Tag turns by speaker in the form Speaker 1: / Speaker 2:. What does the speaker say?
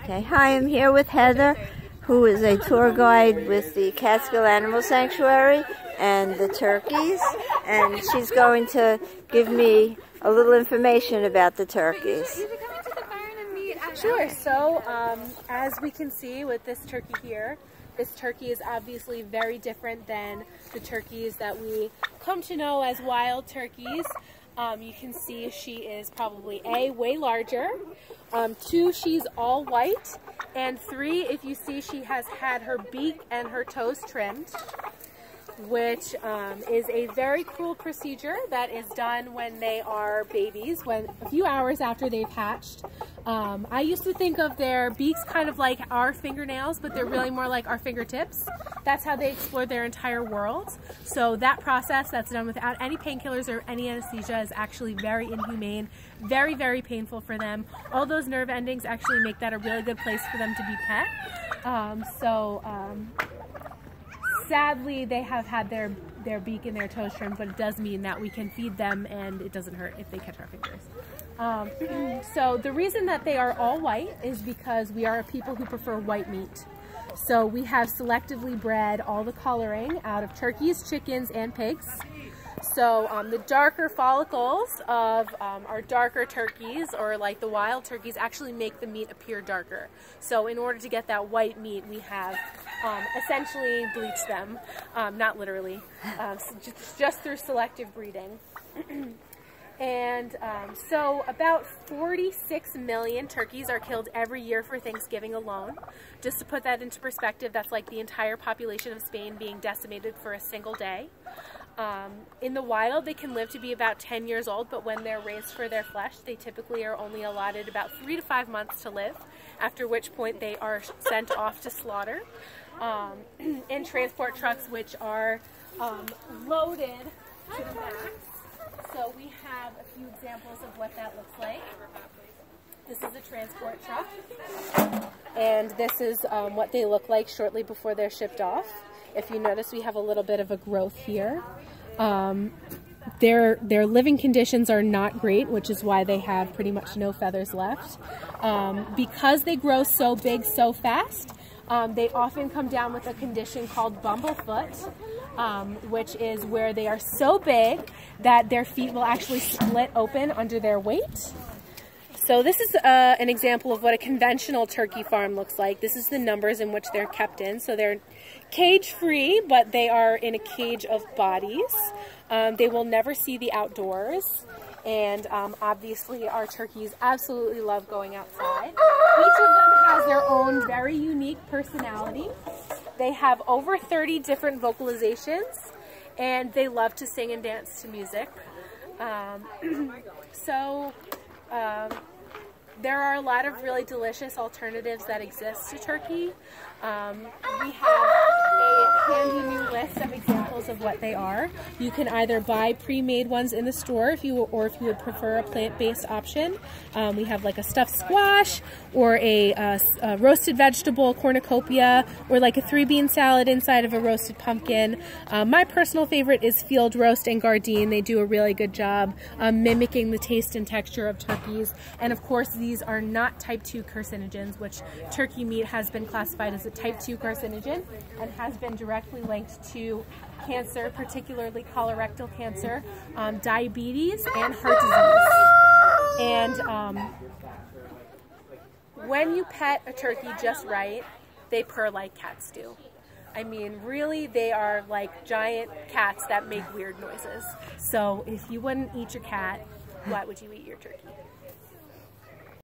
Speaker 1: Okay, hi, I'm here with Heather, who is a tour guide with the Catskill Animal Sanctuary and the turkeys, and she's going to give me a little information about the turkeys.
Speaker 2: Sure, so as we can see with this turkey here, this turkey is obviously very different than the turkeys that we come to know as wild turkeys. You can see she is probably A, way larger, 2, she's all white, and 3, if you see, she has had her beak and her toes trimmed, which is a very cruel procedure that is done when they are babies, when a few hours after they've hatched. I used to think of their beaks kind of like our fingernails, but they're really more like our fingertips. That's how they explore their entire world. So that process that's done without any painkillers or any anesthesia is actually very inhumane, very, very painful for them. All those nerve endings actually make that a really good place for them to be pet. Sadly, they have had their beak and their toes trimmed, but it does mean that we can feed them and it doesn't hurt if they catch our fingers. So the reason that they are all white is because we are a people who prefer white meat. So we have selectively bred all the coloring out of turkeys, chickens, and pigs. So the darker follicles of our darker turkeys, or like the wild turkeys, actually make the meat appear darker. So in order to get that white meat, we have essentially bleached them, not literally, just through selective breeding. And so about 46 million turkeys are killed every year for Thanksgiving alone. Just to put that into perspective, that's like the entire population of Spain being decimated for a single day. In the wild, they can live to be about 10 years old, but when they're raised for their flesh, they typically are only allotted about 3 to 5 months to live, after which point they are sent off to slaughter in transport trucks, which are loaded to the max. So we have a few examples of what that looks like. This is a transport truck, and this is what they look like shortly before they're shipped off. If you notice, we have a little bit of a growth here. Their living conditions are not great, which is why they have pretty much no feathers left. Because they grow so big so fast, they often come down with a condition called bumblefoot, which is where they are so big that their feet will actually split open under their weight. So this is an example of what a conventional turkey farm looks like. This is the numbers in which they're kept in. So they're cage-free, but they are in a cage of bodies. They will never see the outdoors. And obviously our turkeys absolutely love going outside. Each of them has their own very unique personality. They have over 30 different vocalizations, and they love to sing and dance to music. There are a lot of really delicious alternatives that exist to turkey. We have a handy new list of examples of what they are. You can either buy pre-made ones in the store if you would prefer a plant-based option. We have like a stuffed squash, or a roasted vegetable cornucopia, or like a 3-bean salad inside of a roasted pumpkin. My personal favorite is field roast and Gardein. They do a really good job mimicking the taste and texture of turkeys. And of course, these are not type 2 carcinogens, which turkey meat has been classified as a type 2 carcinogen and has been directly linked to cancer, particularly colorectal cancer, diabetes, and heart disease. And when you pet a turkey just right, they purr like cats do. I mean, really, they are like giant cats that make weird noises. So if you wouldn't eat your cat, why would you eat your turkey?